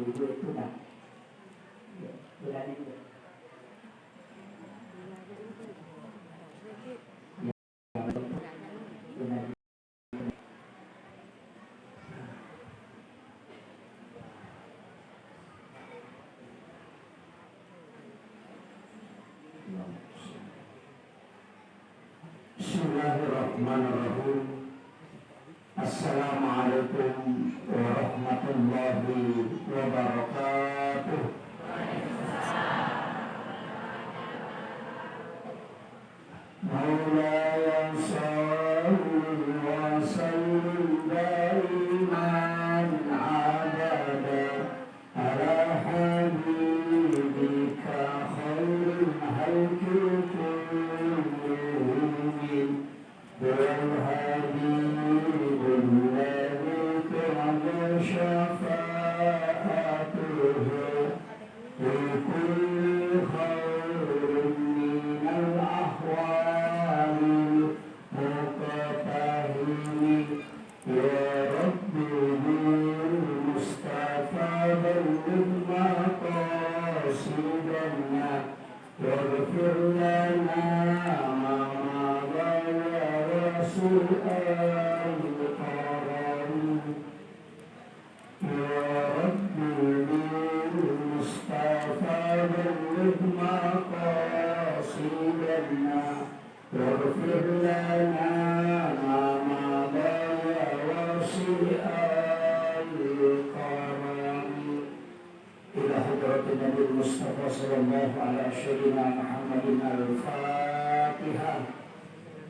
ibu itu dah. Bulan itu. Bismillahirrahmanirrahim. Assalamualaikum warahmatullahi wabarakatuh. Maulaya salli wa sallim daiman abada ala habibika khairil halqi kullihim wal habibul ladzi ta'ala syafa'atuhu fi kulli khairin minal ahwali muqtahimi ya rabbi bil mustafa balligh maqasidana waghfir lana ma mada ya rasul al-karim ya rabbi bil mustafa balligh maqasidana waghfir lana ma mada ya rasul al-karim ila hadratin Nabi Mustafa sallallahu ala sayyidina Muhammadin al-Fatihah.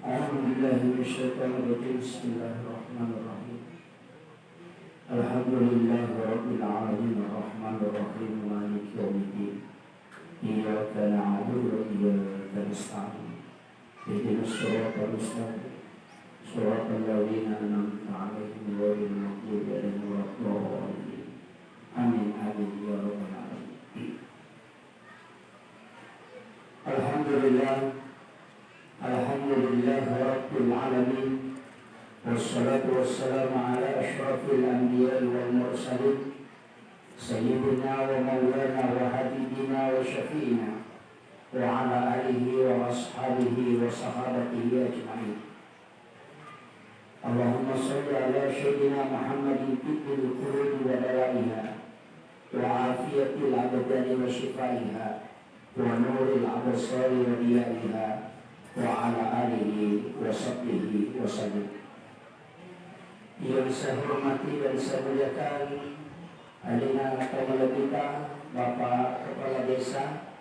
A'udzubillahi minasyaitonir rajim. Bismillahirrahmanirrahim. Alhamdulillahi rabbil alamin arrahmanir rahim maliki yaumiddin. Iyyaka na'budu wa iyyaka nasta'in. Ihdinas siratal mustaqim. Siratal ladzina an'amta 'alaihim ghairil maghdubi 'alaihim waladdallin. Amin amin ya rabbal alamin. Alhamdulillah rabbil alamin. Wassalatu wassalamu ala asyrafil anbiya'i wal mursalin sayyidina wa maulana wa habibina wa syafi'ina wa ala alihi wa ashabihi wa sahabatihi ajma'in. Allahumma salli ala sayyidina Muhammadin tibbil qulubi wa dawaiha wa afiyatil abdani wa shifaiha wa nuril absari wa diyaiha wa ala alihi wa sahbihi wa sallim. Yang saya hormati dan saya muliakan Alina Kamalabita, Bapak Kepala Desa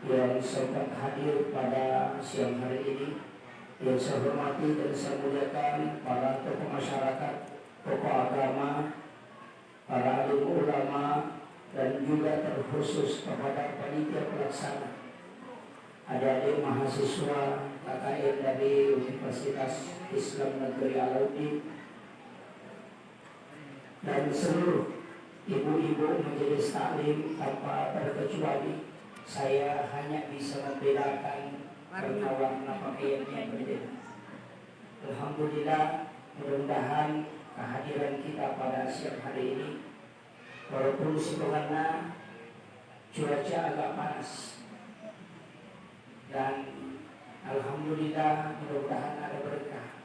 yang sempat hadir pada siang hari ini. Yang saya hormati dan saya muliakan para tokoh masyarakat, tokoh agama, para alim ulama, dan juga terkhusus kepada panitia pelaksana, adik-adik mahasiswa KKN dari Universitas Islam Negeri Alauddin, dan seluruh ibu-ibu majelis taklim tanpa terkecuali. Saya hanya bisa membedakan karena warna pakaiannya berbeda. Alhamdulillah, mudah-mudahan kehadiran kita pada siang hari ini, walaupun sebenarnya cuaca agak panas, dan alhamdulillah mudah-mudahan ada berkah.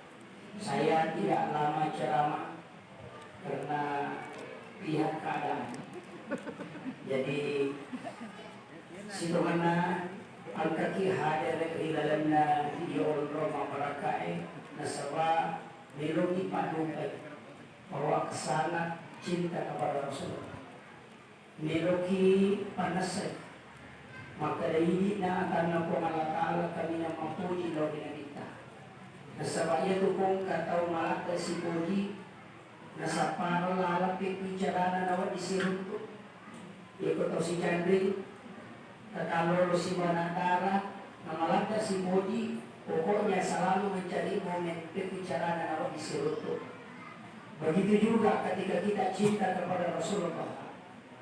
Saya tidak lama ceramah karena lihat keadaan. Jadi sebagaimana al-kaki hadir ilalanna yul roma barakae nasaba meloki padukai bahwa kesana cinta kepada Rasulullah, meloki panasai maka dari na akan napo Allah Ta'ala kami na mampuni daw dinamita nasaba iya tukong kataw malaka si Pudi nasa paro lalapit bicara na nawa disirunto ikot si Chandri takalolo si Manantara na malaka si Pudi. Pokoknya selalu mencari momen berbicara dan awak disirunto. Begitu juga ketika kita cinta kepada Rasulullah,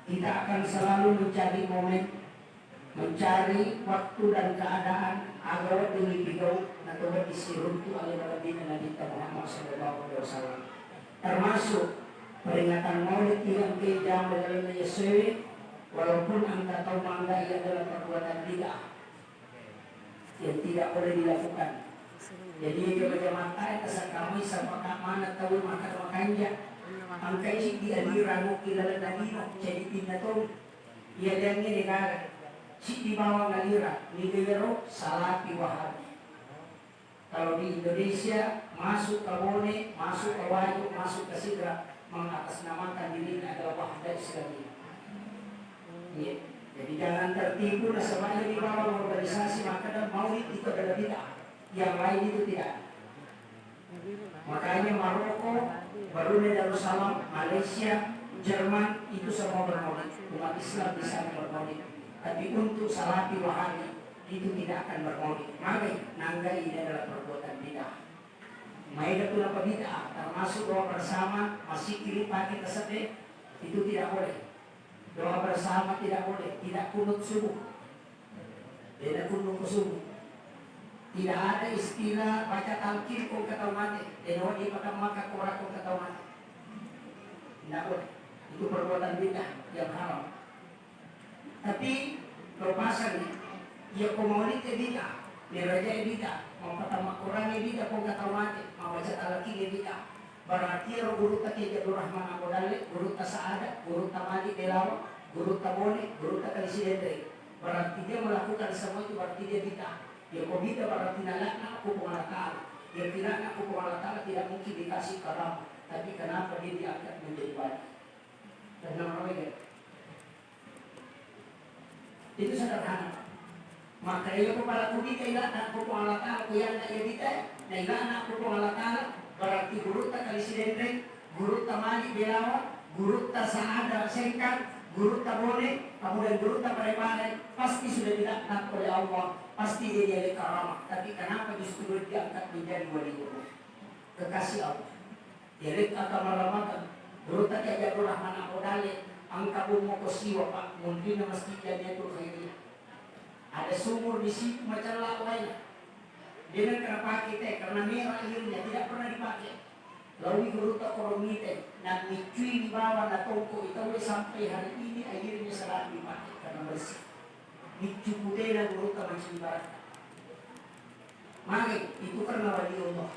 kita akan selalu mencari momen, mencari waktu dan keadaan agar dilipigau atau disirunto oleh Nabi Muhammad SAW. Termasuk Peringatan Maulid yang kejam dalam Yesus, walaupun angka tahu mangga ia adalah perbuatan bid'ah yang tidak boleh dilakukan. Jadi dia baca mata kesan kami sama kak mana tahu makan makannya. Angka ini dia diramu kilala dalino jadi pindah tahu. Ia dan ini negara. Si di bawah ngalira, nigero salapi wahabi. Kalau di Indonesia masuk ke Bone, masuk ke Wajo, masuk ke Sidra, mengatasnamakan diri adalah wahda Islamiyah. Ya. Jadi jangan tertipu nasabahnya di bawah organisasi maka dan maulid itu adalah bid'ah. Yang lain itu tidak. Makanya Maroko, Brunei Darussalam, Malaysia, Jerman itu semua bermaulid. Umat Islam di sana bermaulid. Tapi untuk salafi wahabi itu tidak akan bermaulid. Maka nangga ini adalah perbuatan bid'ah. Maidah itu apa bid'ah? Termasuk doa bersama, masih kiri pagi tersebut itu tidak boleh. Doa bersama tidak boleh, tidak kunut subuh. Tidak kunut subuh. Tidak ada istilah baca talqin kau kata mati. Tidak di makan maka korak kau kata mati. Tidak boleh. Itu perbuatan bid'ah yang haram. Tapi lepasan ya kau maulid bid'ah, diraja bid'ah, mau pertama Quran bid'ah kau kata mati, mau baca talqin bid'ah. Berarti guru ta Abdul Rahman Abu Dalil, guru ta Sa'adat, guru ta Madi Delawa, guru ta Bone, guru ta Kalsidendri. Berarti dia melakukan semua itu berarti dia bid'ah. Ya kau bid'ah berarti nalakna aku pengalatan. Ya tidak aku pengalatan tidak mungkin dikasih karam. Tapi kenapa dia diangkat menjadi wali? Dan namanya itu sederhana. Maka ia kepala kubita ilana aku pengalatan aku yang tak bid'ah. Nah ilana aku pengalatan berarti guru ta Kalsidendri, guru ta Madi Delawa, guru ta Sa'ada Sengkat, guru ta Bone, kemudian guru ta Parepare, pasti sudah dilaknat oleh Allah, pasti dia jadi karamah. Tapi kenapa justru diangkat menjadi wali Allah? Kekasih Allah. Jadi kata malamakan, guru ta Abdul Rahman Abu Dalil, angka bumo ko siwa pak, mungkin na masjid niya itu kaya ada sumur di situ macam lainnya. Dengan kenapa kita karena merah akhirnya tidak pernah dipakai. Lalu guru tak koromite dan micui di bawah na tongko itu sampai hari ini akhirnya selalu dipakai karena bersih. Micu putih dan guru tak masih dibarat. Maka itu karena wali Allah.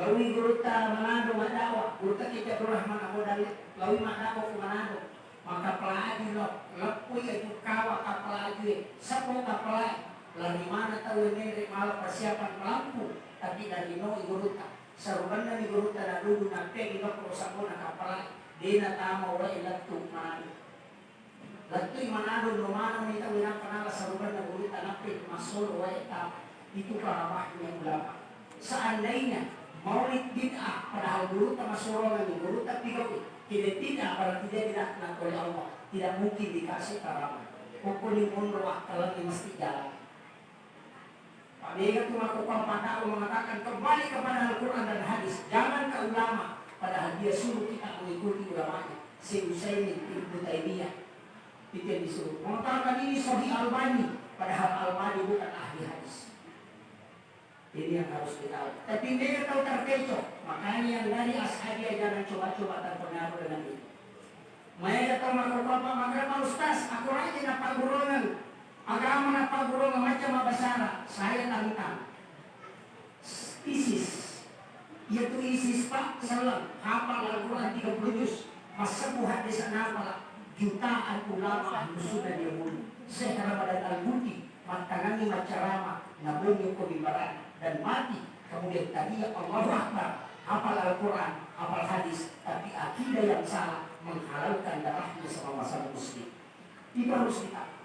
Lalu guru tak Manado Madawa, guru tak Abdul Rahman Abu Dalil, lalu Madawa ke Manado. Maka pelagi lepui itu kawa kapelagi, sepuluh kapelagi. Lari mana tahu ini malah persiapan lampu, tapi dari no iguruta. Saruban na iguruta na dulu na pegi no prosako na kapala. Di na tama wa ilatu manado. Latu manado no mana nita wina panala saruban na guruta na pegi masolo wa itama. Itu karamahnya ulama. Seandainya maulid bid'ah padahal guruta masolo na guruta pigawi. Tidak berarti dia tidak oleh Allah. Tidak mungkin dikasih karamah. Pokoknya mundur akalan yang mesti jalan. Mereka cuma kepada mengatakan kembali kepada Al-Quran dan hadis. Jangan ke ulama. Padahal dia suruh kita mengikuti ulamanya. Syekh Utsaimin, Ibnu Taimiyah. Itu yang disuruh. Mengatakan ini Sahih Albani. Padahal Albani bukan ahli hadis. Ini yang harus kita tahu. Tapi mereka tahu terkecoh. Makanya yang dari Ashabiyah jangan coba-coba terpengaruh dengan itu. Mereka tahu maka ustaz, aku rajin apa gurunan. Agama na paguro ng macam mabasara, saya tantang. ISIS. Yaitu ISIS pak, salam. Hafal Al-Quran 30 juz. Masabu hadis anapala. Jutaan ulama sudah dia mulu. Syekh Ramadan Al-Buti. Matangani macarama. Nabunyo ko bibaran. Dan mati. Kemudian tadi Allahu Akbar. Hafal Al-Quran, hafal hadis. Tapi akidah yang salah. Menghalalkan darahnya sama masalah muslim. Itu harus kita.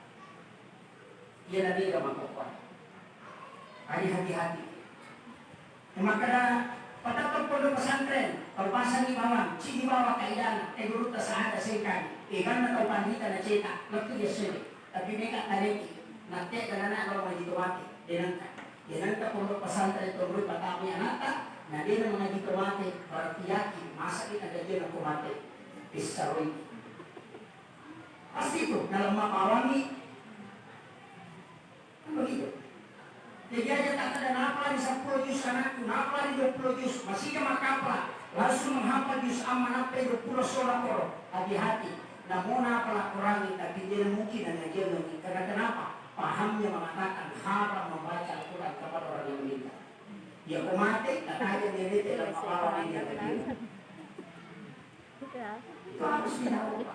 Ia nanti sama kuat. Hati-hati. Maka pada pondok pesantren, perpasan di bawah, di bawah kaidan, guru tasahada sekan, kan atau pandita na cetak, waktu dia sini. Tapi mereka tarik, nanti karena kalau mau ditomati, denangka pondok pesantren itu guru patami anata, nah dia mau ditomati, berarti yakin masa kita gajian aku mati, pisaroi. Pasti itu dalam mapawani. Begitu. Jadi aja tak ada napa di 10 juz anakku, napa di 20 juz, masih dia makapla. langsung menghafal juz amma sampai 20 surah koro. Hati-hati, namun apalah kurangi, tapi dia mungkin hanya dia mungkin. Karena kenapa? Pahamnya mengatakan haram membaca Al-Quran kepada orang yang meninggal. Ya kau mati, katanya dia dalam makawan ini yang tadi. Itu harus ditahu.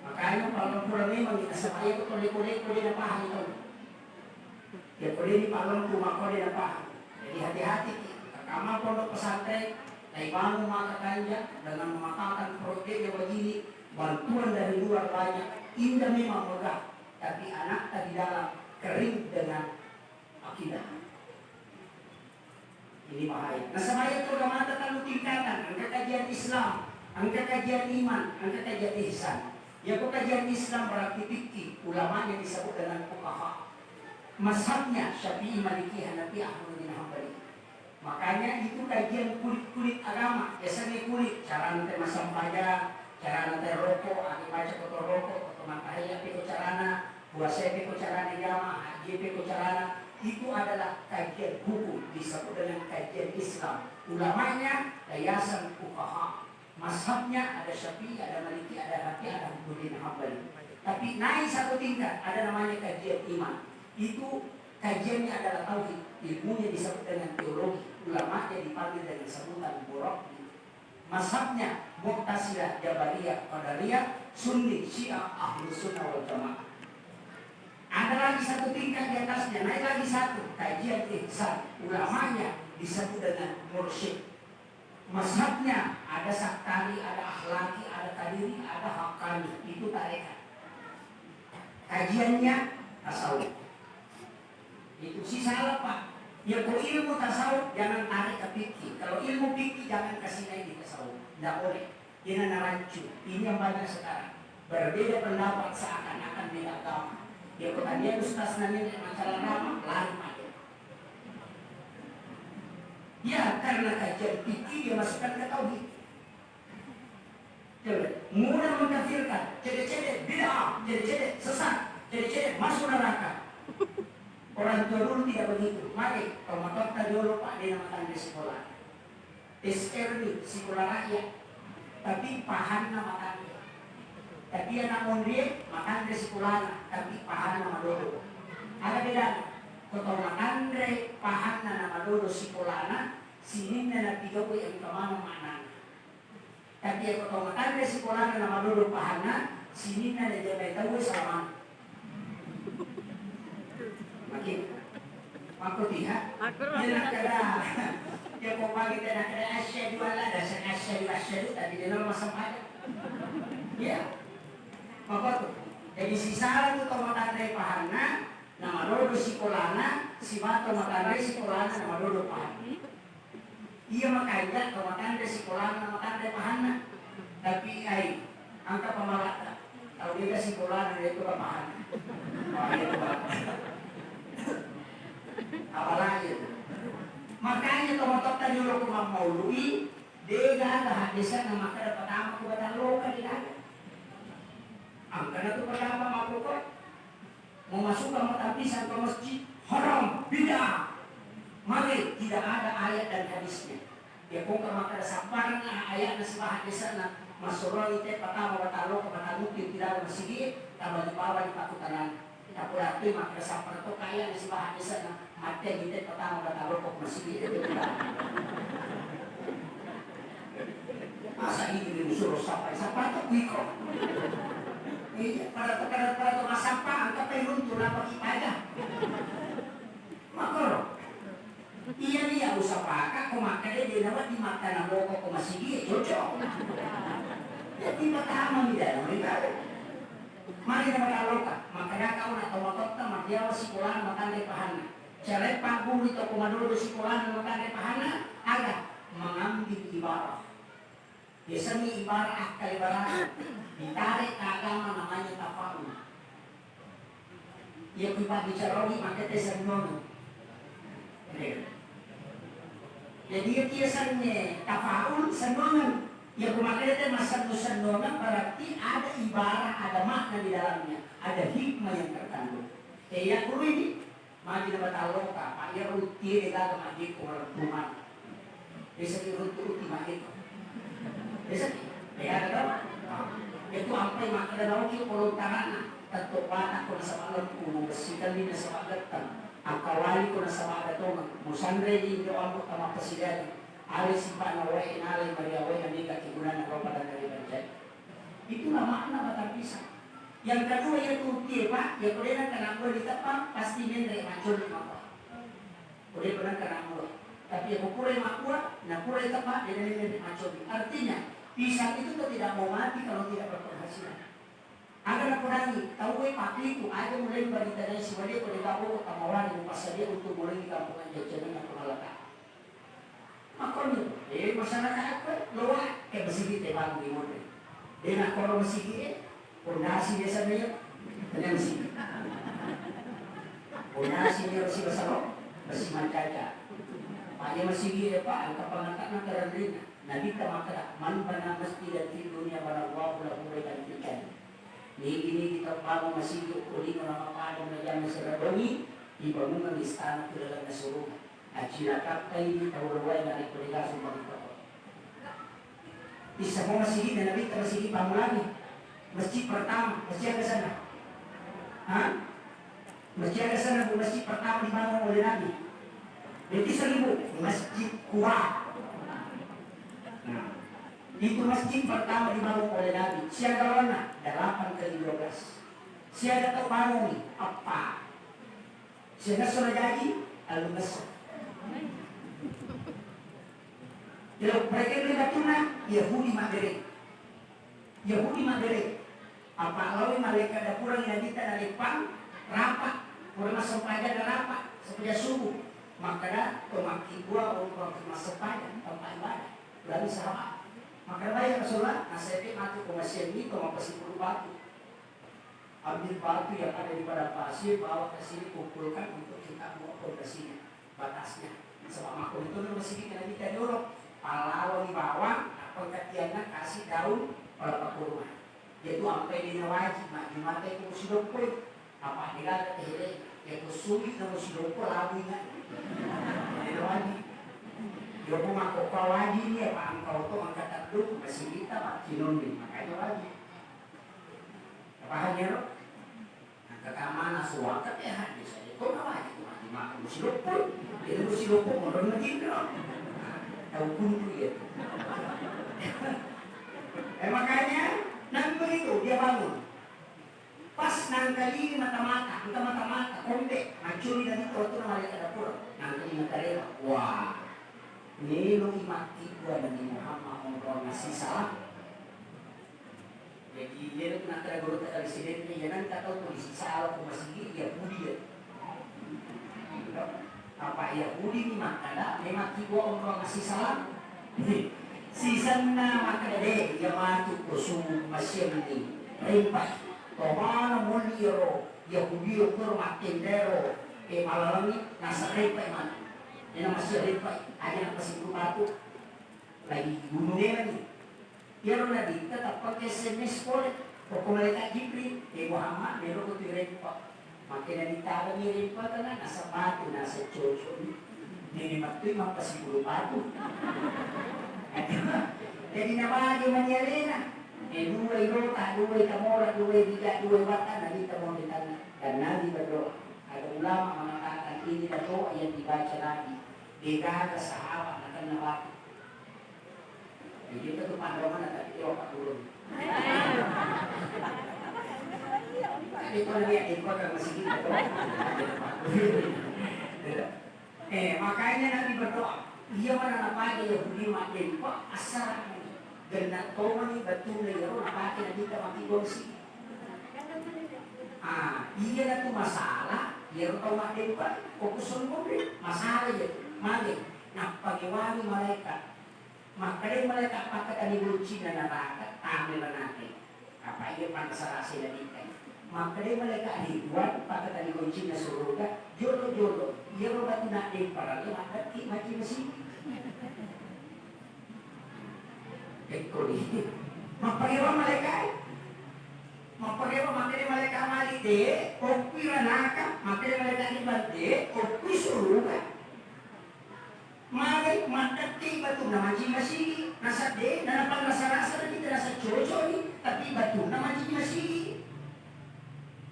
Makanya kalau Al-Quran ini mengingat itu kulit-kulit dia paham itu. Ya kulit ini palung rumah kau dia paham. Jadi hati-hati. Kamar pondok pesantren, naik bangun maka kanja dengan memakan proyek yang begini, bantuan dari luar banyak, indah memang megah, tapi anak tadi dalam kering dengan akidah. Ini bahaya. Nah saya itu udah mata kalau tingkatan, angka kajian Islam, angka kajian iman, angka kajian ihsan. Ya kajian Islam berarti fikih, ulamanya disebut dengan fuqaha. Mazhabnya Syafi'i, Maliki, Hanafi, Ahmad bin Hanbali. Makanya itu kajian kulit-kulit agama, biasanya kulit, cara nanti masang pajak, cara nanti rokok, agi baca kotor rokok, kotor matahaya, peko carana, puasa peko carana jama, haji peko carana, itu adalah kajian hukum, disebut dengan kajian Islam. Ulamanya, yayasan fuqaha, mazhabnya ada Syafi'i, ada Maliki, ada Hanafi, ada Ahmad bin Hanbali. Tapi naik satu tingkat, ada namanya kajian iman. Itu kajiannya adalah tauhid, ilmunya disebut dengan teologi, ulamanya dipanggil dengan sebutan murabbi. Mazhabnya Mu'tazilah, Jabariyah, Qadariyah, Sunni, Syiah, Ahlus Sunnah wal Jamaah. Ada lagi satu tingkat di atasnya, naik lagi satu, kajian ihsan, ulamanya disebut dengan mursyid. Mazhabnya ada saktari, ada akhlaki, ada kadiri, ada hakani, itu tarekat. Kajiannya tasawuf. Itu sih salah Pak. Ya kalau ilmu tasawuf jangan tarik ke fikih. Kalau ilmu fikih jangan kasih naik di tasawuf. Tidak boleh. Ini rancu. Ini yang banyak sekarang. Berbeda pendapat seakan-akan beda agama. Ya kalau dia ustaz nanti masalah agama lari aja. Ya karena kajian fikih dia masukkan ke tauhid. Mudah mengkafirkan. Cedek-cedek bid'ah, cedek-cedek sesat, cedek-cedek masuk neraka. Orang tua dulu tidak begitu. Mari, kalau tadi dulu Pak dia nama di sekolah. SRD, sekolah rakyat. Tapi pahan nama tanda. Tapi anak mondie, makan di sekolah. Tapi pahan nama dulu. Ada beda. Kalau makan di pahan nama dulu sekolah. Sini nana tiga puluh yang kemana mana. Tapi kalau makan di sekolah nama dulu pahan. Sini nana jabai tahu sama. Makin aku lihat dia kena dia mau bagi dia kena asyhadu alla dasar asyhadu tadi dia nama sampai ya apa tuh jadi sisa itu tomakan dari pahana nama dodo sikolana si bato makan dari sikolana nama dodo pahan iya makanya tomakan dari sikolana makan dari pahana tapi angka pemalata kalau dia sikolana dia itu pahana apalagi makanya tomatok tadi lo kumang maului dia gak ada hadisan nama kada pertama kubatan loka di dalam angka itu pertama makhluk mau masuk ke matapisan ke masjid haram bid'ah mari tidak ada ayat dan hadisnya ya kung kamakada samparan na ayat na sibahan hadisan na masurong ite pertama batalo kubatan mukti tidak ada masjid tabal di bawah di pakutanan tapos ito makasama ito kaya na si Bahadisa na mati hindi patama batalo kung masili ito asa hindi din suruh sampai sapato wiko para ito masampa ang kapay runto na pag-ipada makoro iya usapaka kumakade din naman di mata na loko kung masili jojo di matama nila mari na magaloka, makadakaw na tumatot na magyawa si kulan makandai pahana. Cerai pagul itu kumadulo si kulan makandai pahana, agak mengambil ibarat. Biasanya ibarat kalibaran ditarik ke agama namanya tafaul. Ia kita bicara ni maka tesenong. Jadi biasanya tafaul senongan. Ya kumakanya masa nusandongan berarti ada ibarat, ada makna di dalamnya, ada hikmah yang terkandung. Kayak guru ini, maju dapat aloka, pak ya ruti dekat maju keluar rumah. Bisa diurut-urut itu. Bisa ya ada itu apa yang makna daw ki kolontarana tatto bata ko na sa mga puno basikan din na sa mga ang ko na sa mga to musanre din do ang tama pasigan ali si pa na way inalay Maria way amiga kigunan na ropa na dari itu na makna matapisa. Yang kedua yaitu pak ya kemudian karena di tempat pasti mendre macul di mako. Kemudian benar karena tapi yang ukuran makwa na ukuran tempat dia mendre macul. Artinya pisang itu tidak mau mati kalau tidak berpenghasilan. Agar kurangi, tahu pati itu ada mulai berita si wali pada tahu kamawan yang pasal dia untuk mulai di kampungan jajanan atau malaka. Makanya, masyarakat apa? Loa kayak bersih tebang di mana? Dia nak kalau bersih pondasi dia sebenarnya, dengan bersih. Pondasi dia bersih besar, bersih mancaca. Pak masih dia pak, angka pengangkatan kerana Nabi maka man bana masjid di dunia pada Allah boleh gantikan. Ini kita bangun masjid kuli nama pada menjadi serabani dibangun istana ke dalam surga. Acila kapai di tawai dari perintah sumpah itu. Di semua masjid Nabi masjid bangun lagi. Masjid pertama, masjid ke sana. Hah? Masjid ke sana masjid pertama dibangun oleh Nabi. Jadi 1000 masjid kuat. Nah, itu masjid pertama dibangun oleh Nabi. Siaga mana? 8x12. Siaga tahu bangun nih apa? Siaga sudah jadi al-masjid. Kalau mereka beli batuna, Yahudi Maghrib. Yahudi Maghrib. Apa lalu malaikat ada kurang yang kita dari pang rapat, kurang masuk pagi ada rapat seperti subuh. Maka dah pemaki gua untuk masuk pagi tempat ibadah. Lalu sahabat, maka baik Rasulullah, nasibnya mati komasian ini, kau pasir batu. Ambil batu yang ada di pada pasir, bawa ke sini, kumpulkan untuk kita buat pondasinya, batasnya. Sebab makhluk itu masih kita tidak dorong. Palau di bawah, pengkatiannya kasih daun pada kurma. Yaitu sampai di wajib, mak di mata itu mesti dongkol. Apa tidak ada hele, yaitu sulit na mesti dongkol labunya. Jadi wajib. Yo kung ako kawaji niya, paang kau to ang katatlo, masilita, kinundin, makanya wajib. Kapahal niya ro? Ang kakama na suwakat, hadis sa ito na wajib. Wajib maka mo silupon. Ito mo silupon, mo rin naging ro. Tahu kuntu ya. Makanya, Nabi begitu, dia bangun. Pas nangkali mata-mata, konde, macuri dan itu na malaikat dapur. Nangkali mata-mata, wah. Nilo imati gua Nabi Muhammad ngomong ngasih salah. Jadi dia itu nak kena guru tak presiden ni, jangan tak tahu polisi salah masih dia Yahudi. Apa Yahudi ni makna memang gua ngomong ngasih salah. Season na makna deh, yang matu kusum masih ni. Rempat, tomana muliro Yahudi ukur makin dero, malalami nasa rempat mana. Yang masih rempat. Hanya masih batu lagi gunungnya lagi. Pero Nabi tetap pakai SMS boleh. Pokok malaikat Jibril, Muhammad, meron ko tirempa. Makin nagitawa ni rempa ka na, nasa batu, nasa chocho. Ninimak ito'y mapasiguro batu. Jadi nama dia menyalina. Dua rota, dua kamora, dua tiga, dua bata, Nabi tamo di tanah. Dan Nabi berdoa. Ada ulama mengatakan ini doa yang dibaca Nabi. Dia ke sahabat akan nawati. Jadi itu pandangan ada di otak dulu. Tapi kalau dia ikut kan masih gitu. Makanya Nabi berdoa. Ia mana apa dia Yahudi makin kok asal gendak toman ni betul ni orang apa Nabi tak mati gongsi. Iya na tu masalah. Dia tahu makin kok fokus on masalah je. Mari, nak pagiwari malaikat. Makanya malaikat pakai tadi bunci dan neraka, tampil nanti. Apa ia pansarasi dan ikan. Makanya malaikat dibuat pakai tadi bunci dan surga. Jodoh-jodoh, ia robat nak diparali maka mati masih. Ekoli. Mapagiwa malaikat. Mapagiwa makanya malaikat mali deh. Kopi ranaka, makanya malaikat dibalik deh. Kopi surga. Mari matati batu na manji masigi nasa de na napang rasa-rasa na kita nasa chocho ni tapi batu na manji masigi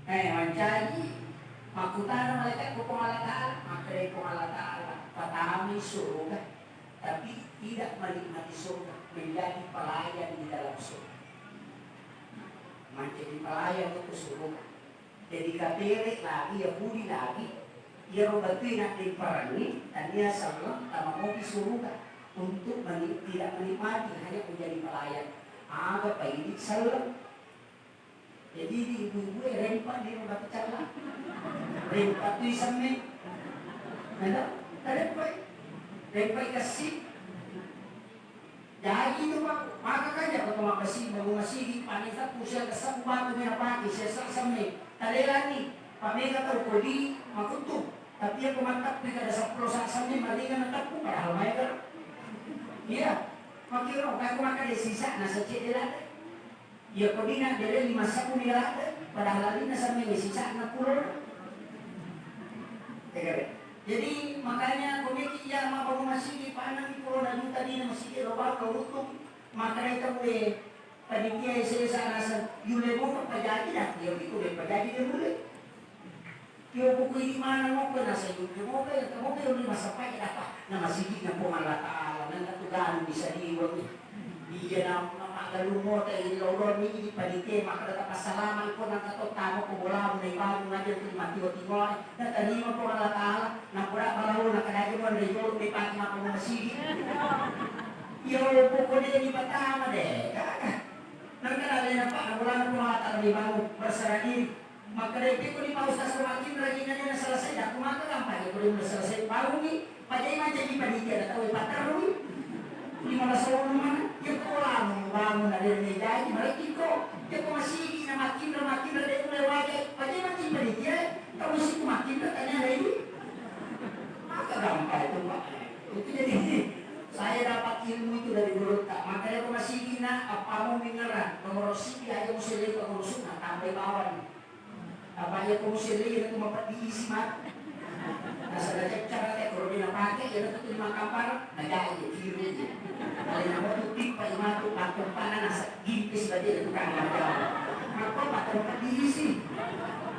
manjagi makutana malaikat ko pumalataala makre pumalataala patami surga tapi tidak menikmati surga menjadi pelayan di dalam surga menjadi pelayan itu surga jadi katere lagi Yahudi lagi dia robatuin natin parani dan dia sama mau di surga untuk tidak menikmati hanya menjadi pelayan aga paidik salam jadi di ibu-ibu rempat di rumah pecah rempat tu isame nada rempat kasih jadi itu pak maka kaya kalau makasih baru masih panita pusat kesam batu merah pagi saya sampai talelani pamega tahu kodi makutu tapi aku mantap di kada 10 sasamnya malikan natapku padahal mereka iya makiro aku makan di sisa nasa cedera ya kodi nak dari 5 sapu nilai padahal lagi nasa may sisa 60 jadi makanya komiti yang mau masih di panang di pulau dan tadi masih di luar kautuk maka itu boleh panitia saya sana yule mo pajadi dah dia itu boleh pajadi dia boleh dia buku di mana mo ko nasa yule mo kayo masa pa apa na masigi na pumalataala na tugan bisa diiwan dia na magalumot ay lolo ni di panite makadata pasalaman ko ng katotamo ko bola mo na ibang na diyan ko matiyo-tingoy na tanimo po ang latala na pura balaw na kadagi mo na yolo may pati mga pumasigi yolo po ko din di patama de nagkalala na pa na wala na po mga talibang bersarani magkarete ko ni paustas kumakin lagi na niya na salasay na kumakakampan ko rin na salasay bago ni pajay man jadi panitia na taway pataro ni di mana sawo naman yung kulang bangun na rin ni dahil malaki ko yung kumasigi na makin na dahil ko lewagay pajay man jadi panitia tapos si kumakin na tanya na ini makagampay ito ba itu jadi saya dapat ilmu itu dari guru tak makanya kumasigi na apa mo mingaran nomorosigi ayaw mo sila yung pangurusok na tambay bawan apa ya komisili itu mapat diisi mat nasa dajak cara teh kalau dia pakai ya itu 5 kampar nagay kiri aja kali nama tutik pa imatu patung panan nasa gimpis tadi itu kan apa patung diisi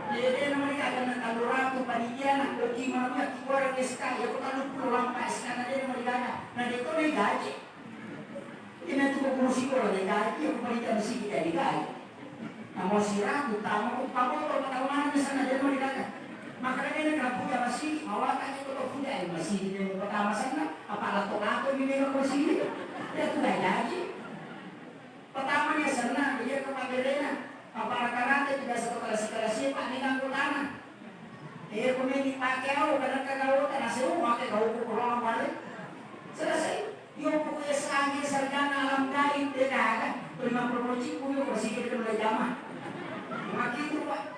jadi naman akan nagkaluratu panitia na oki mamaya kiwara SK ya ko tanong pulang pa SK na din naman igana na dito may gaji ina tu kurusi ko na gaji ako panitia masigi dari gaji mau sirah, utama, pamotor, katawanan na sana din mo nilaga. Makanya na punya masih, mawakan itu to punya masih din pertama sana, apa lato-lato ini ko masih. Ya tu dah gaji. Pertama niya sana, dia ke Pagerena. Apa karate tidak satu kelas-kelas Pak ni kang utama. Kumini pakai aku kadang kagawat na sa umak kay gawo ko kurang balik. Selesai. Yung po kuya sa akin sarjana alam kain din na. Prima promosi ko yung masih kita mulai jama. Makito pa.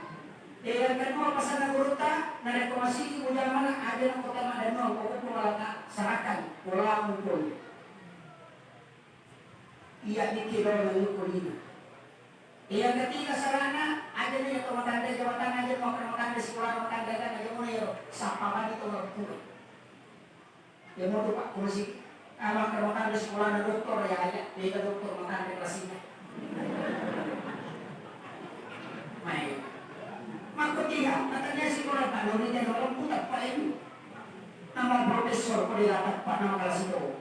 Yang kedua pasal guruta na rekomasi ko jaman ada ng kota Madano ko pumalata sarakan pulang pun. Iya dikilo ng kulina. Yang ketiga sarana ada nih matanda jabatan aja mau matanda sekolah matanda kan aja mau yo sapa ba dito magpuno. Yang mau Pak kursi alam matanda sekolah na doktor ya aja dia doktor matanda klasina. Mai. Makutiya, katanya si Koran Pak Nuri dan orang putar Pak ini. Nama profesor ko dilapat Pak nama kelas itu.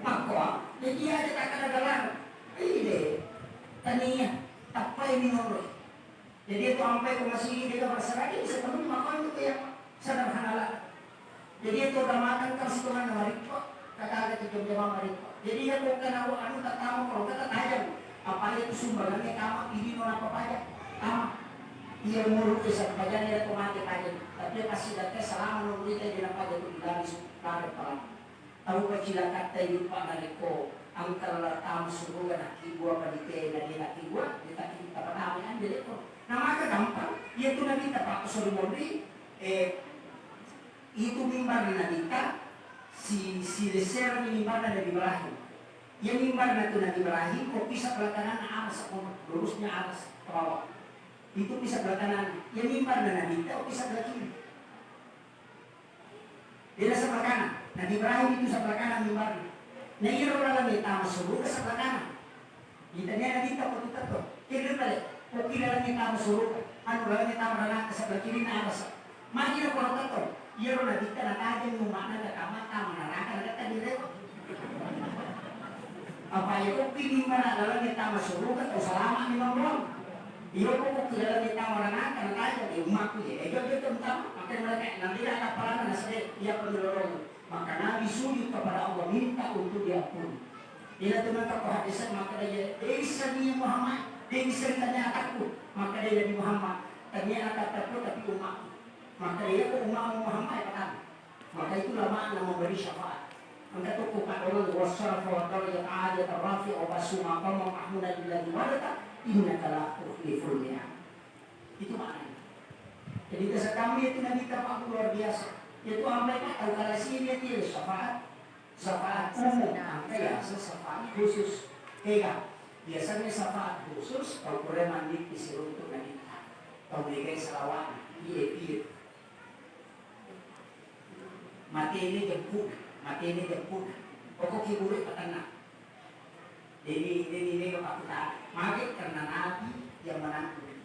Maka, jadi aja tak kadang-kadang. Ini taninya, tak pa ini Nuri. Jadi itu sampai ke masih dia berserah dia sepenuhnya maka itu yang sederhana lah. Jadi itu udah makan kan setelah mariko, kata ada tujuan jawab mariko. Jadi ya bukan anu tak tahu kalau kata tajam. Apa itu sumbangannya kamu ini non apa aja? Ia mulut bisa bagian dia kemati aja, tapi pasti datang selama nunggu kita di nampak jadi dari lari pelan. Tahu kecil kata ini Pak Nariko, angkal tamu suruh nak ibu apa di tenda dia nak ibu, dia tak kita pertanyaan jadi kok. Nah maka gampang, dia tu nabi tak Pak Suri Mori, itu mimbar di Nabita, si leser mimbar dari Ibrahim. Yang mimbar itu Nabi Ibrahim, kok bisa belakangnya aras, lurusnya aras ke bawah. Itu bisa belakangnya. Yang mimbar dan Nabi itu bisa belakang. Dia sebelah kanan. Nah di Ibrahim itu sebelah kanan mimbarnya. Nah iya orang langit tamas suruh ke sebelah kanan. Kita niya nagita po ito. Kira balik. O kila langit tamas suruh. Ano langit tamas na ke sebelah kiri na aras. Makina po ito. Iya orang nagita na kajang lumana na kamata manarakan na kadireko. Apa ya ko pili mana langit tamas suruh ka o salama ni Mamron. Iyo ko kila langit tamas na kajang umat ko eh. Ito tama. Maka mereka nanti akan parana na sa iya penilorong. Maka Nabi sujud kepada Allah minta untuk diampuni. Bila teman kau hadisan maka dia isa niya Muhammad, dia bisa tanya takut. Maka dia jadi Muhammad, tanya akan takut tapi umat. Maka dia ko umat Muhammad kata. Maka itulah makna memberi syafaat. Maka tu ko orang wasarafa wa darajat aliyat rafi wa basuma qama mahmuda billahi walata innaka la tukhliful mi'ad. Itu maknanya. Jadi kisah kami itu Nabi kita luar biasa. Yaitu mereka kalau sini dia syafaat umum, angka syafaat khusus. Biasanya syafaat khusus kalau boleh mandi disuruh untuk wanita. Kalau mereka salawat, iya. Mati ini jemput. Pokok kiburi petana. Ini apa kita? Mati karena Nabi yang menanggung.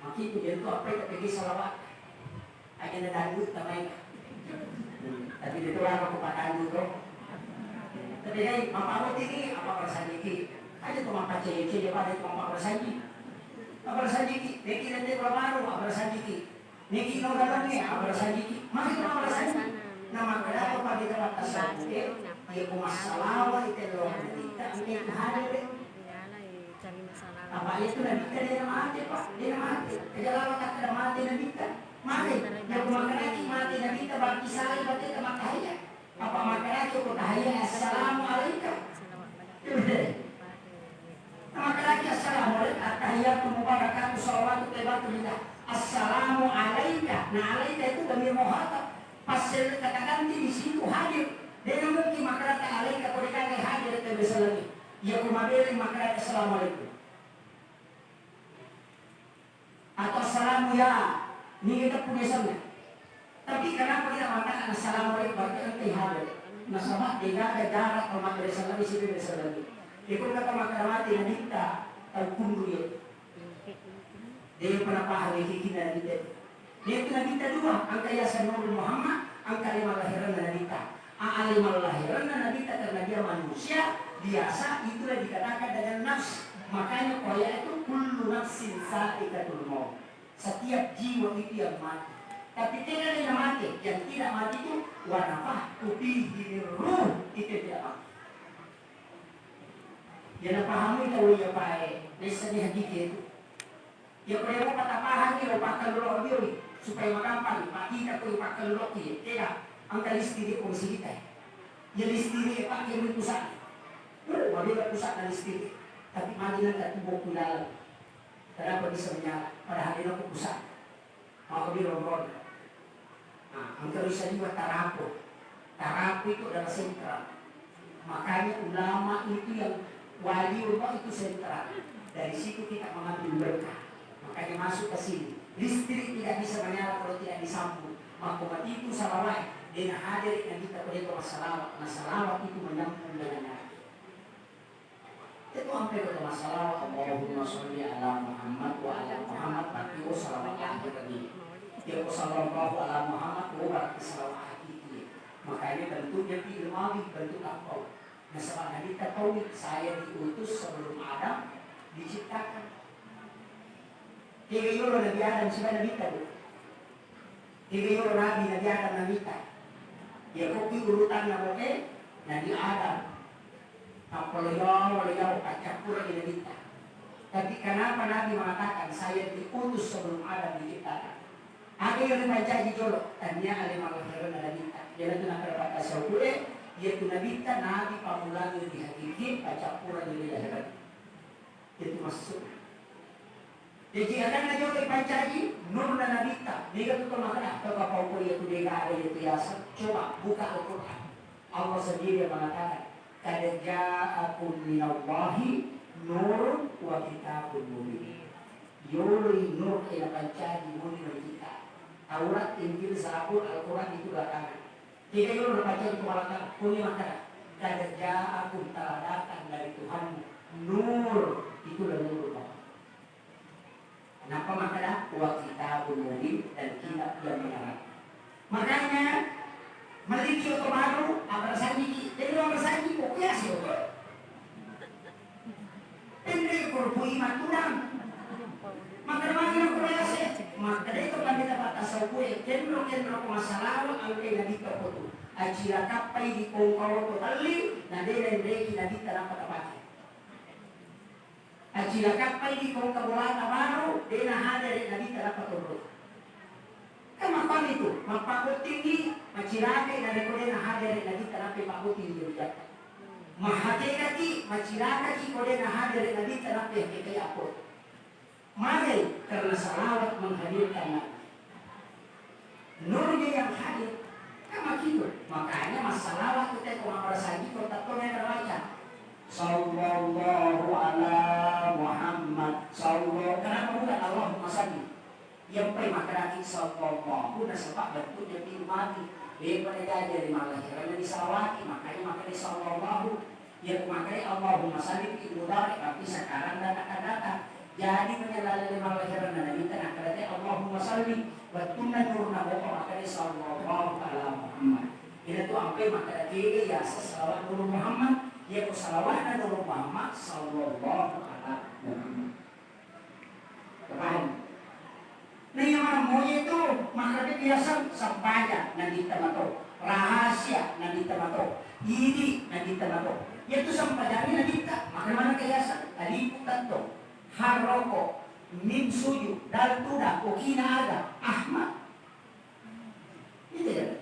Maki itu dia itu apa yang pergi salawat. Akhirnya dangdut tamay. Tapi dito lang ako patalo ko. Tapi ay, mapawat ini apa perasaan ini? Aja tu mampace dia pada tu mampaperasaan ini. Mampaperasaan ini, neki nanti berbaru mampaperasaan ini. Neki no dalam ni mampaperasaan ini. Maka tu mampaperasaan ini. Nama kenapa pagi dapat tasawuf? Ia kumasalawa itu loh. Kita ini hadir. Apa itu Nabi dia mati pak? Dia mati. Kejalan kata mati Nabi mati. Yang makanaki mati Nabi kita bagi saya berarti kita makaya. Apa makanaki ko tahaya assalamualaikum. Makanaki assalamualaikum. Tahiyatu mubarakatuh salawatu tayyibatu assalamualaikum. Nah alaikum itu dhamir muhatab. Pas kata ganti di situ hadir. Dia mungkin makanaki alaikum kalau dikatakan hadir itu bisa lagi. Ya kumabeli makanaki assalamualaikum. Atau assalamu ya, ini kita punya sana. Tapi kenapa kita mengatakan assalamualaikum berarti nanti hadir. Nasabah tidak ada jarak kalau mati dari sana di sini bisa lagi. Ikut kata makan mati dan kita tahu kundu ya. Dia pernah paham yang kita kita. Dia itu kita dua, angka Yasin Nabi Muhammad, angka lima lahiran Nabi kita. Lima lahiran Nabi kita karena dia manusia biasa itulah dikatakan dengan nafs. Makanya koya itu kullu nafsin sa'iqatul maut. Setiap jiwa itu yang mati. Tapi tidak yang mati. Yang tidak mati itu wa nafahtu fihi ruh. Itu tidak mati. Yang pahami tahu ya pae. Lesanya dikit itu. Ya kalau kata pahami lo pakai lo dia supaya magampang. Pati ka ko pakai lo dia. Tidak. Angka listiri ko kita. Ya listiri pakai mo pusat. Wali ka pusat na listiri. Tapi mati nak tubuh ku dalam. Kenapa bisa menyala? Padahal dia nak pusat. Mau dia ronron. Nah, engkau bisa juga tarapo. Tarapo itu adalah sentral. Makanya ulama itu yang wali ulama itu sentral. Dari situ kita mengambil berkah. Makanya masuk ke sini. Listrik tidak bisa menyala kalau tidak disambung. Maka mati itu salawat. Dia hadir dan kita boleh bersalawat. Nah salawat itu menyambung dengan itu hampir ke masalah Allahumma sholli ala Muhammad wa ala Muhammad tapi salawat akhir tadi. Ya sallallahu ala Muhammad wa barak salawat akhir. Makanya bentuknya fi'il madhi bentuk apa? Nah sebab Nabi tahu saya diutus sebelum Adam diciptakan. Tiga euro Nabi Adam sudah Nabi tahu. 3 euro Nabi Adam Nabi tahu. Ya kopi urutan namanya Nabi Adam. Apalagi campur lagi kita. Tapi kenapa Nabi mengatakan saya diutus sebelum Adam diciptakan? Ada yang dibaca di jolok, tanya ada malahiran ada kita. Jadi itu nak berkata sahaja, yaitu Nabi kita Nabi pamulan yang dihakiki, campur lagi di lahiran. Itu masuk. Jadi akan ada yang dibaca di nur dan Nabi kita. Dia itu makan atau apa pun itu dia ada itu biasa. Coba buka Al-Quran. Allah sendiri mengatakan. Kad ja'akum minallahi nur wa kitabun mubin. Yuri nur ila pancadi muni kita. Taurat, Injil, Zabur, Al-Quran itu belakangan. Jika itu baca di kepala kuni maka kerja aku telah datang dari Tuhan, nur itulah nur Allah. Kenapa makanya wa kitabun mubin dan kitab yang menerang. Makanya meliki atau baru apa sanji, jadi orang sanji pokoknya sih. Ini kurpui maturan. Maka naman yung kurase, maka dito kami dapat asaw ko kenro masalah ang kay nabito ko to. Ay sirakap pa'y di kong kawo to tali, na dire na dito na patapati. Ay sirakap pa'y di kong kabulan na baro, di na hadari na dito na patulog. Kamapan ito, magpakutingi, magsirake na rekode na hadari na dito na pipakutin yung dito. Mahatikati, magsirake ko din na hadari na dito na pipakutin. Mari karena salawat menghadirkan Nabi. Nurnya yang hadir, kan begitu. Makanya mas salawat kita kalau merasai kita tak baca. Sallallahu ala Muhammad. Sallallahu. Kenapa bukan Allahumma salli? Yang pertama sallallahu. Udah sebab bentuknya pintu mati. Dia pada dari malah karena disalawati. Makanya sallallahu. Ya makanya Allahumma salli itu mudhari tapi sekarang dan akan datang. Jadi menyalahkan lima lahiran dan nabi tanah kerana Allahumma salli wa tunna nurna wa makanya sallallahu ala Muhammad. Ini tu apa makanya dia ya salawat nur Muhammad, dia ku salawat nur Muhammad sallallahu ala Muhammad. Paham? Nah yang mana mau itu makanya biasa sampainya nanti temato rahasia nanti temato ini nanti temato. Yaitu sampainya nanti tak makanya kiasan tadi tanto. Harroko, min suyu, dal tuda, ukina ada, Ahmad. Itu ya.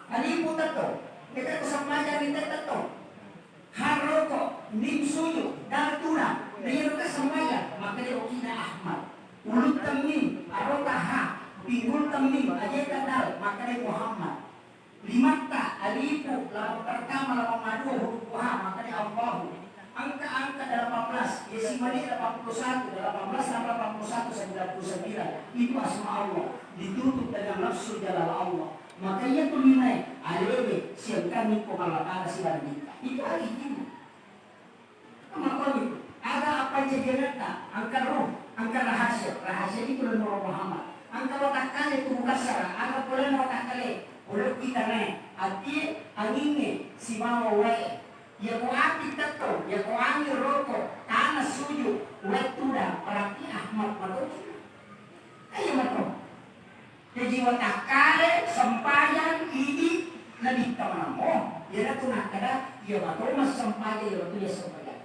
Ani putar to, kita kesempatan minta to. Harroko, min suyu, dal tuda, dia luka semaya, makanya ukina Ahmad. Ulut temin, arotaha, pinggul temin, aja dal, makanya Muhammad. Limata, alipu, lapan pertama, lapan madu, huruf wah, makanya Allahu. Angka-angka 18, Yesimani 81, 18, 81, 99 itu asma Allah ditutup dengan nafsu jalal Allah. Makanya tulinai alebe siang kami pemalakana silang itu hari ini. Kenapa itu? Ada apa jadinya? Angka roh, angka rahasia itu adalah Muhammad. Angka rotak kali itu bukan sarah, angka boleh rotak kali, boleh kita naik. Arti anginnya si mau wae. Ya ko ati tato, ya ko ani roko, tanah suju, wetuda, berarti Ahmad Madoki. Ayo mato. Jadi watakare, sempayan, ini, nabi tamanamo. Ya na tunakada, ya mato mas sempayan, ya mato ya sempayan.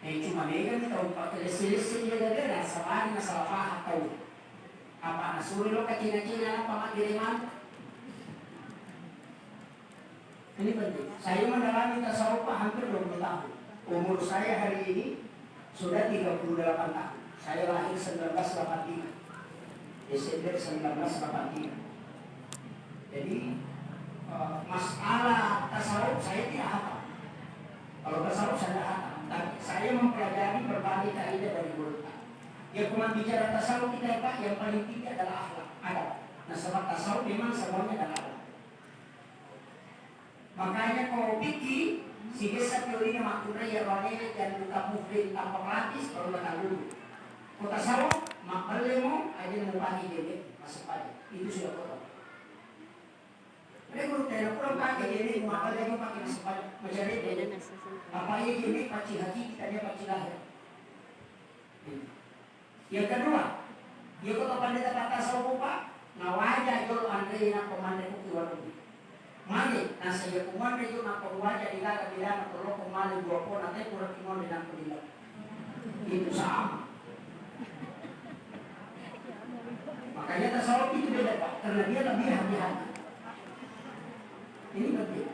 Cuma mega ni tau pakai lesi-lesi ya gada, sabani na salah tahu. Apa nasuri lo kacina-cina apa magiriman? Ini penting. Saya mendalami tasawuf hampir 20 tahun. Umur saya hari ini sudah 38 tahun. Saya lahir 1983. Desember 1983. Jadi masalah tasawuf saya tidak hafal. Kalau tasawuf saya tidak hafal. Tapi saya mempelajari berbagai kaidah dari guru. Ya cuma bicara tasawuf kita Pak, yang paling tinggi adalah akhlak. Ada. Nah sebab tasawuf memang semuanya adalah akhlak. Makanya kalau pikir si desa teorinya makuna ya wane dan buka muflin tanpa praktis baru datang dulu. Kota sawah maklemo aja mau pagi jadi masuk pagi itu sudah kota. Mereka kalau tidak kurang pakai jadi makal lagi pakai masuk pagi mencari jadi apa ini jadi paci hati kita dia paci lahir. Yang kedua, dia kota pandai kata sawah pak ngawaja jol andre nak komando keluar dulu. Mali, nasa iya kumanda yun ang pagwaja nila kabila na tulog kung mali buwa po natin kurang kimon din ang kabila. Itu sama. Makanya tasawuf itu beda Pak, karena dia lebih hati-hati. Ini penting.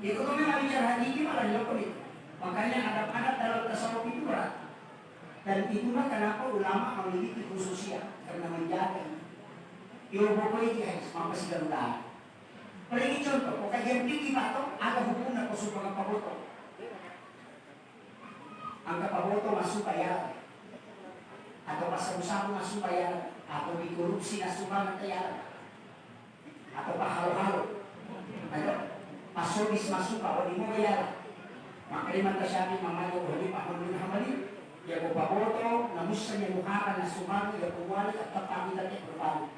Ekonomi malah bicara hati ini malah dilakukan itu. Makanya adab-adab dalam tasawuf itu berat. Dan itulah kenapa ulama memiliki khususnya karena menjaga itu. Yung bukoy guys, mapasigalulaan. Paling contoh, kung kaya pigi pa ito, aga hubungan ko sa mga paboto. Ang kapaboto masupayan. Atau pasang-usang masupayan. atau dikorupsi na sumbangan kaya atau halo-halo atau pasobis masuk kalau di mo kaya makaliman ka siya mamayo huli pahulun hamali ya ko paboto na musa niya muhakan na sumbangan ya kumwali at kapamitan niya berbalik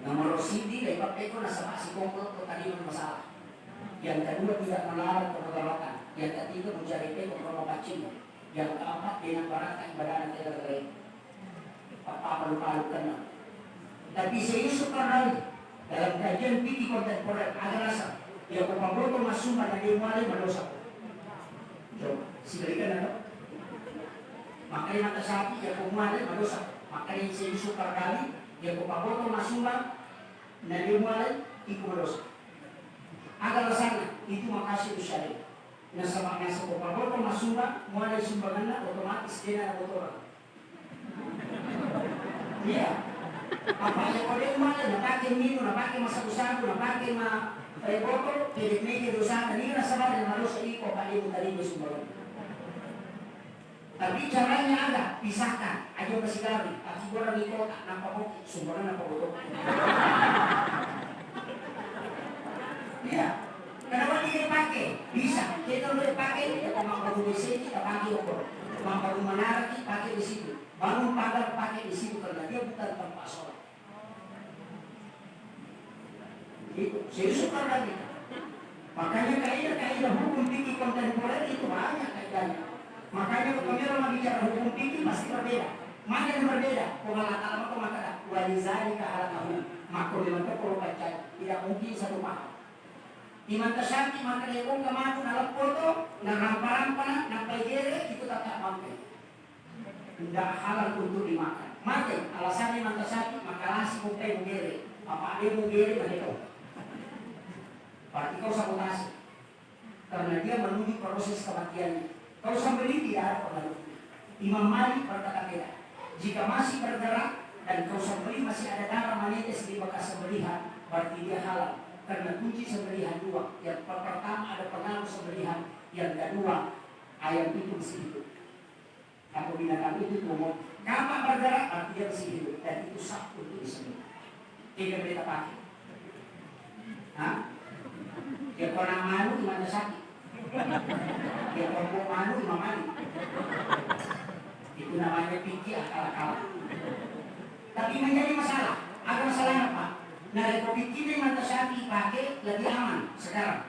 nomor CD dari Pak Eko nasabah si Kongko atau tadi masalah. Yang kedua tidak melarang perbudakan. Yang ketiga mencari Eko provokasinya. Yang keempat dengan barang ibadah tidak terkait. Apa lupa-lupa. Tapi saya sekali dalam kajian fikih kontemporer ada rasa yang pemboto masuk pada dimulai mendosa. Coba silakan ada. Makanya mata sapi yang pemulai mendosa. Makanya saya sekali yang pemboto masuk na dimulai ikut mendosa. Agar sana itu makasih syariat. Nasa pemboto masuk mulai sumbangan otomatis dia ada botoran. Iya. Apa yang kau dia mulai napakai minum, napakai masa usaha, napakai botol, pilih usaha. Ini nasa badan harus ikut kali tadi sumbangan. Tapi caranya ada, pisahkan. Ayo kasih kali, tapi orang di kota nampak bukti, sumbangan nampak botol. Iya. Kenapa dia pakai? Bisa. Kita boleh pakai, kita mampu di sini, kita pakai ukur. Mampu menara, kita pakai di situ. Bangun pagar, pakai di situ karena dia bukan tempat sholat. Itu, saya suka lagi. Makanya kaidah hukum fikih kontemporer itu banyak kaidahnya. Makanya kalau kita bicara hukum fikih pasti berbeda. Mana yang berbeda? Pengalaman atau makada. Walizalika halakahu. Maka memang perlu baca. Tidak mungkin satu paham. Di mata syarti maka dia pun kemana dalam foto, na rampa-rampa, na pegere itu tak mampu. Tidak halal untuk dimakan. Maka alasannya mata syarti maka lasi bukai mugere. Apa dia mugere mereka? Berarti kau sabotase. Karena dia menuju proses kematiannya. Kau sembeli tidak ada pengaruh. Imam Malik berkata beda. Jika masih bergerak dan kau sembeli masih ada darah menetes di bekas sembelihan, berarti dia halal. Karena kunci sembelihan dua. Yang pertama ada pengaruh sembelihan. Yang kedua ayam itu mesti hidup. Atau binatang itu tumbuh. Kapan bergerak berarti dia mesti hidup. Dan itu sah untuk disembelih. Tidak boleh pakai. Hah? Dia pernah malu di mana sakit. Dia pernah malu di mana mandi. Itu namanya pikir akal-akalan. Tapi menjadi masalah. Ada masalah apa? Nah, kopi kini mata sapi pakai lebih aman sekarang.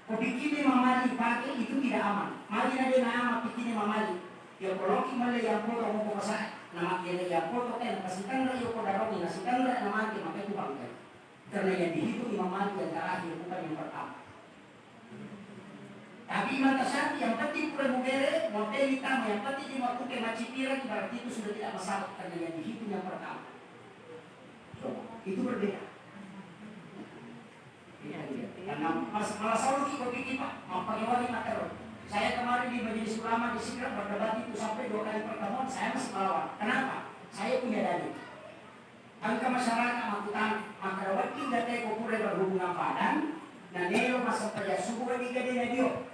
Kopi kini mamali pakai itu tidak aman. Mali nade na ama pikini mamali. Ya koloki mali yang foto mau pasang. Nama kene yang foto kan pasikan ra yo kodaroni nasikan ra nama ke maka itu bangkai. Karena yang dihitung Imam Malik yang terakhir bukan yang pertama. Tapi mata sapi yang penting pura mugere, motel hitam yang penting di waktu ke macipira berarti itu sudah tidak masalah karena yang dihitung yang pertama. So, itu berbeda. Karena malah selalu kita pikir Pak, memperlewati materi. Saya kemarin di Majelis Ulama di Sidrap berdebat itu sampai 2 kali pertemuan, saya masih melawan. Kenapa? Saya punya dalil. Angka masyarakat makutan, maka waktu data kopure berhubungan padan, dan nelo masa kerja subuh di gede radio.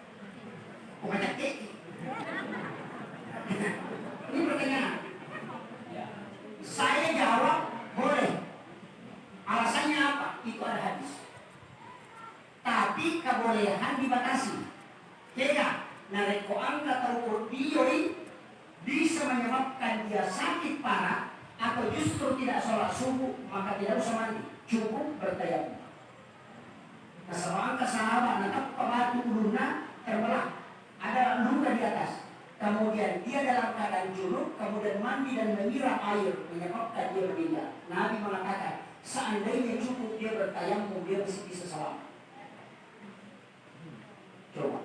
Banyak keki. Ini pertanyaan. Saya jawab boleh. Alasannya apa? Itu ada hadis. Tapi kebolehan dibatasi. Jika nareko angka atau bioi bisa menyebabkan dia sakit parah atau justru tidak sholat subuh, maka tidak usah mandi, cukup bertayamum. Nah, angka sahabat natap batu uluna terbelah, ada luka di atas. Kemudian dia dalam keadaan junub, kemudian mandi dan menyiram air menyebabkan dia meninggal. Nabi mengatakan, seandainya cukup dia bertayamum, dia masih bisa selamat. Coba.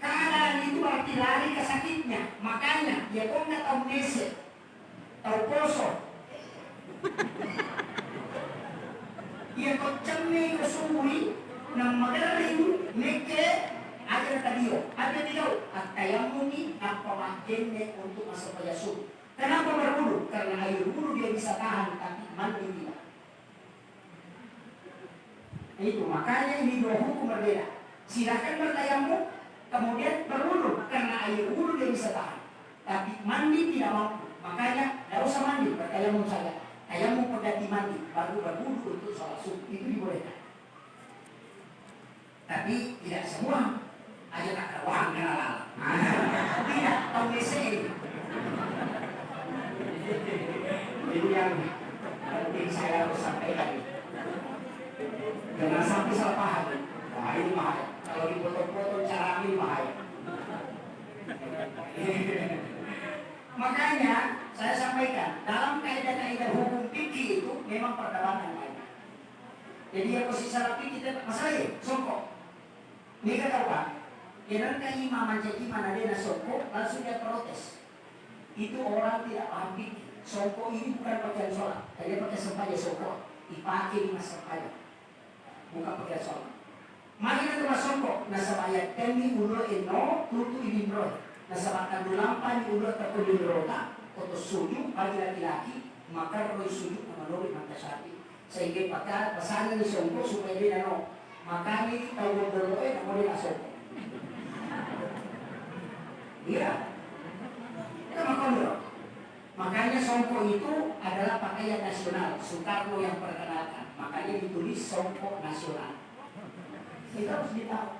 Keadaan itu berarti lari ke sakitnya. Makanya dia kok nggak tahu nese, tahu poso. Dia kok cemeng kesungguhi, nang magaling neke ada tadio, ada tadio. At tayamumi apa makinnya untuk masa payasuh. Kenapa berwudu? Karena air wudu dia bisa tahan, tapi mandi tidak. Itu makanya ini dua hukum berbeda. Silakan bertayamum, kemudian berwudu karena air wudu dia bisa tahan, tapi mandi tidak mampu. Makanya tidak usah mandi, bertayamum saja. Tayamum pengganti mandi, baru berwudu untuk sholat subuh, itu dibolehkan. Tapi tidak semua. Aja tak teruang kenal. Tidak, tahu ini. Ini yang penting saya harus sampaikan. Jangan sampai salah paham. Wah, ini bahaya. Kalau dipotong-potong cara ini bahaya. Makanya saya sampaikan, dalam kaidah-kaidah hukum fikih itu memang perdebatan lain. Jadi yang posisi salah fikih tidak masalah ya, songkok. Ini kata apa? Jangan kaya imam menjadi mana dia songkok, langsung dia protes. Itu orang tidak paham fikih. Songkok ini bukan pakaian sholat. Dia pakai sempaja songkok, dipakai di masa sempaja. Bukan pakaian sholat. Mari kita songkok, nasabaya temi ulo eno tutu ibimroh. Nasabatan dulampan ulo terkulit rota, atau sujud bagi laki-laki, maka roy sujud menurut mantasati. Sehingga pakai pesanan di songkok supaya dia nano. Maka ini tahu berdoa, namun dia songkok. Iya, kita makan dulu. Makanya songkok itu adalah pakaian nasional. Soekarno yang perkenalkan. Makanya ditulis songkok nasional. Kita harus ditahu.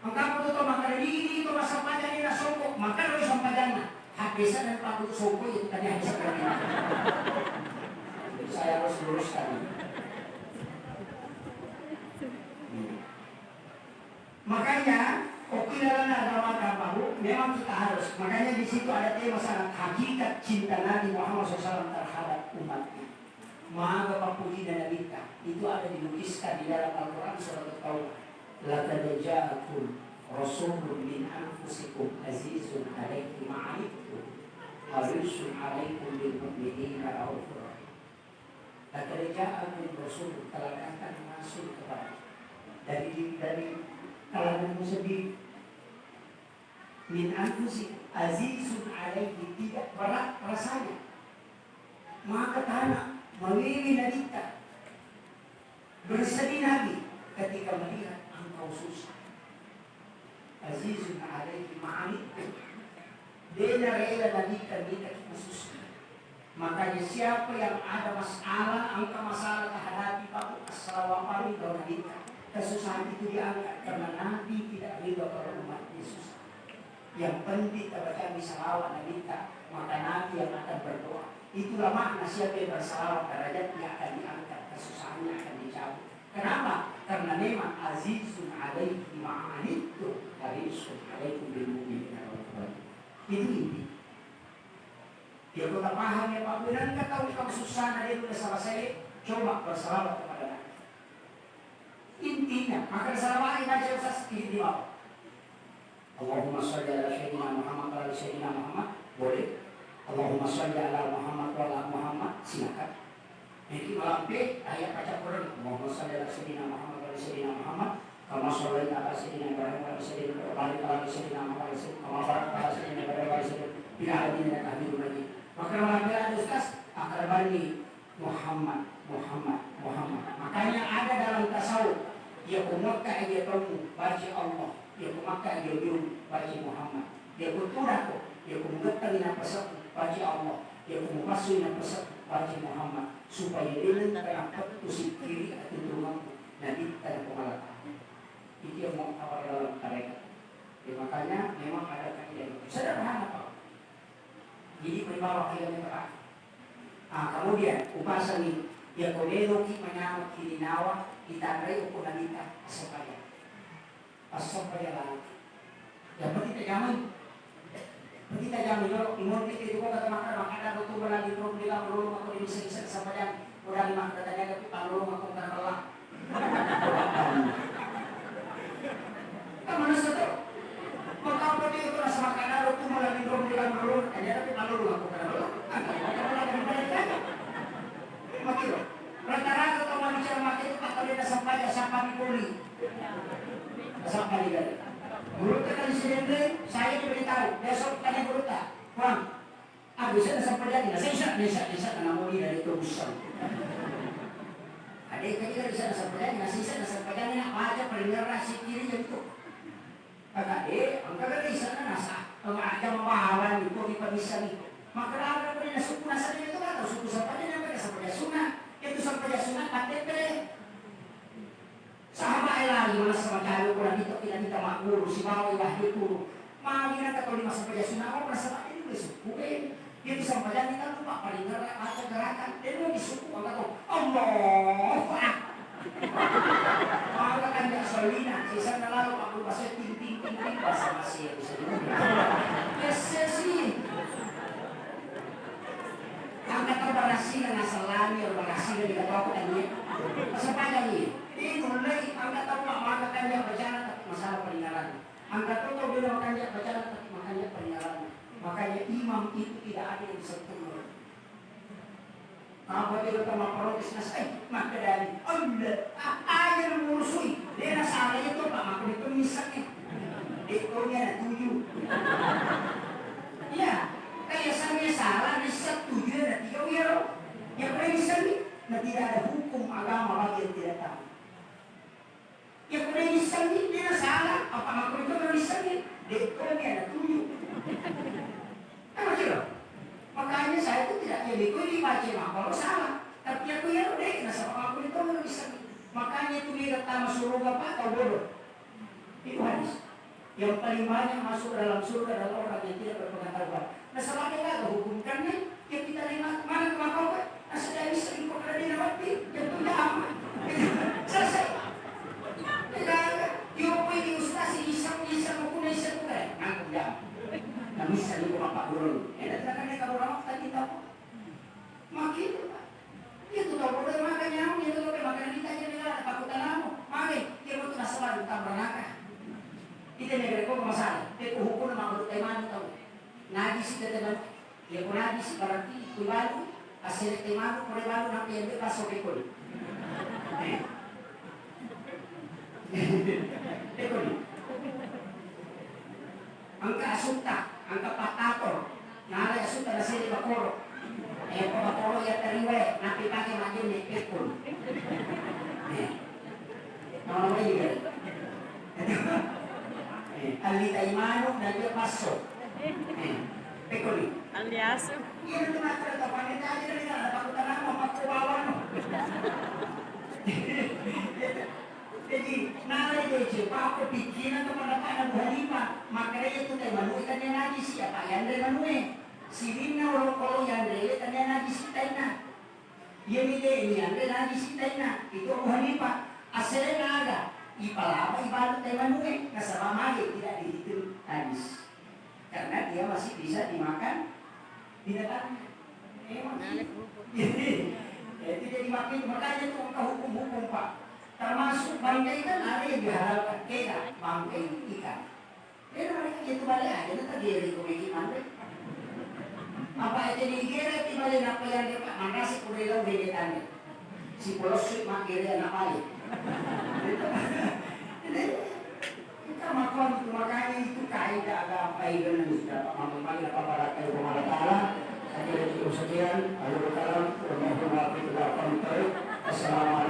Engkau tuh maka ini itu masa panjang ini songkok. Maka harus sampaikan. Habisnya dan patut songkok itu tadi habis sekali. Saya harus luruskan. Makanya okilalan agama memang kita harus. Makanya di situ ada tema sangat hakikat cinta Nabi Muhammad SAW terhadap umatnya. Maha kepuji dan nabita itu ada dilukiskan di dalam Al-Quran surat At-Taubah. Laqad ja'akum rasulun min anfusikum azizun 'alaihi ma 'anittum harisun 'alaikum bil mu'minina raufur rahim. Laqad ja'akum rasulun, telah datang rasul kepada dari kalanganmu sendiri. Min anfusikum azizun 'alaihi, tidak berat rasanya. Maka tanah memilih nabita, bersedih Nabi ketika melihat engkau susah. Azizun 'alaihi ma'anittum, dia rela nabita kita susah. Makanya siapa yang ada masalah, angka masalah terhadapi Bapak Assalamualaikum kau nabita, kesusahan itu diangkat karena Nabi tidak ridha kalau umatnya susah. Yang penting kita baca salawat nabita, maka Nabi yang akan berdoa. Itulah makna siapa yang bersalawat derajatnya akan diangkat, kesusahannya akan dijauh. Kenapa? Karena memang azizun 'alaihi ma 'anittum harisun 'alaikum bil mu'minina raufur rahim. Itu inti. Dia kita paham ya Pak Benar, kita tahu kesusahan dia sudah selesai, coba bersalawat kepada Nabi. Intinya, maka salawat ini baca usah sedikit di bawah. Allahumma sholli ala sayyidina Muhammad wa ala sayyidina Muhammad, boleh. Allahumma sholli ala Muhammad wa ala Muhammad, silakan. Jadi melampai ayat baca Quran. Allahumma sholli ala sayyidina Muhammad wa ala sayyidina Muhammad, kama shollaita ala sayyidina Ibrahim wa ala sayyidina Ibrahim wa ala sayyidina Muhammad, kama barakta ala sayyidina Ibrahim wa ala sayyidina fil alamin innaka Hamidum Majid. Maka melampai ada Ustaz, akrabani Muhammad. Makanya ada dalam tasawuf, dia kumakka dia tahu baca Allah, dia kumakka dia biru baca Muhammad, dia kuturako, dia kumakka ina pasal baca Allah, dia kumakasu ina pasal baca Muhammad, supaya dia terangkat usik kiri atau turunanku Nabi dan pengalatan. Itu yang mau awal dalam mereka. Ya, makanya memang ada kaidah itu. Sederhana Pak. Jadi berbawah yang terakhir. Kemudian upasani ya kodelo ki menyama kilinawa itandai ukunanita asopaya lang. Ya petita jaman yo imon kita itu kata makada betul benar di grup bilang belum aku bisa sampai yang udah lima katanya tapi belum aku karena lelah. Kamu nasi tu, maka apa dia itu rasa makanan itu malah di grup bilang belum, hanya tapi belum aku karena lelah. Makiro, rata-rata kalau manusia makin itu tak boleh sampai di poli, sampai di gari. Mulut kita di sini saya diberitahu besok tanya mulut tak, Bang, bisa sampai lagi, bisa karena mau dari itu besar. Ada kita bisa sampai lagi, bisa sampai lagi nak baca peringatan kiri itu. Kakak angka kan di sana nasa, kalau ada membahawan itu kita bisa nih. Makaraga pa rin na suku na sa ito ka, suku sa pa rin ang sa pagkasuna. Ito sa pagkasuna, patete. Sa haba lagi, mga sa magkalo ko na dito, pinanita makuro, si Mao ibahit puro. Mga ginagawa lima sa pagkasuna, ako para sa patin, may suku eh. Dito sa pagkasuna, kita lupa, palingaran, at garakan. Dito may suku, ang gato, Allah! Mga kakanda sa Lina, sa isang nalalo, ako ba sa ting-ting-ting-ting, basta masaya ko sa lima. Yes, yes, yes. Ang katabarasi na nasa lani o barasi na nilagawa ko kanya. Masapagay niya. Hindi, nulay. Ang katawa, makakanya, basyana, tapi masama palingaran. Ang katawa, bilang makanya, basyana, tapi makanya palingaran. Makanya imam itu tidak ada yang sempurna. Apabila kita memprotes nasa, maka dari Allah, ayaw ng musuh. Dia nasa alay ito, Pak, maka itu misalnya. Ito niya na tuyo. Ya. Kaya sabi salah, nasa tujuh na tiga wiro. Yang paling sabi, na tidak ada hukum agama bagi yang tidak tahu. Yang paling sabi, dia salah, apa makhluk itu paling sabi, dekonya ada tujuh. Apa sih? Makanya saya itu tidak jadi kuli baca kalau salah. Tapi aku ya udah, nasa makhluk itu paling sabi. Makanya itu dia pertama surga apa atau bodoh. Itu hadis. Yang paling banyak masuk dalam surga adalah orang yang tidak berpengetahuan. Nah, selama kita hukumkannya, yang kita lima kemana kemakau kan? Nasa dari sering pernah dilewati, yang punya aman. Selesai. Yung pwede ustasi, isang mukuna isang mukuna. Nangkong jam. Kami sering kumapak burung. Nanti ka burung, tadi tahu. Makito Pak. Itu tahu boleh makanya, itu tahu makanya kita jadi nila, takutan mo. Makanya, dia mo ito nasa lalu, tabarnaka. Kita negara ko masalah. Pero hukum na mga tayo tahu. Najis kita teman, ya ko najis berarti kubalu, asal teman ko balu nanti yang pasok ikut. Ikut. Angka asunta, angka patator, nara asunta na sila bakoro. Bakoro ya teriwe, nanti pakai majin ni ikut. Nama juga. Alita imano na dia pasok. Pekoli. Aliaso. Yan ang tumatala pa nila nila napakutan na mapakuwawan mo. Jadi nalai dece pa ako pikiran to pada kana buhalima makanya itu teh manu ikan yang najis siapa yang dari manu sirina orang kalau yang dari ikan yang najis taina dia ini yang dari najis taina itu buhalima asalnya ada ipalapa ibalut teh manu kasama magi tidak dihitung najis. Karena dia masih bisa dimakan di depannya. Jadi dimakan makanya itu hukum-hukum Pak. Termasuk bangkai kan ada yang dihalalkan kena bangkai ikan. Jadi mereka itu balik aja itu terdiri komikiman deh. Apa itu digeret di balik apa yang dia Pak mana si kuliah vegetannya. Si polosik makiri anak balik. Kita makan makanya itu kaidah agama Islam sudah memang apa kayu Allah Taala. Sekian, Assalamualaikum warahmatullahi wabarakatuh.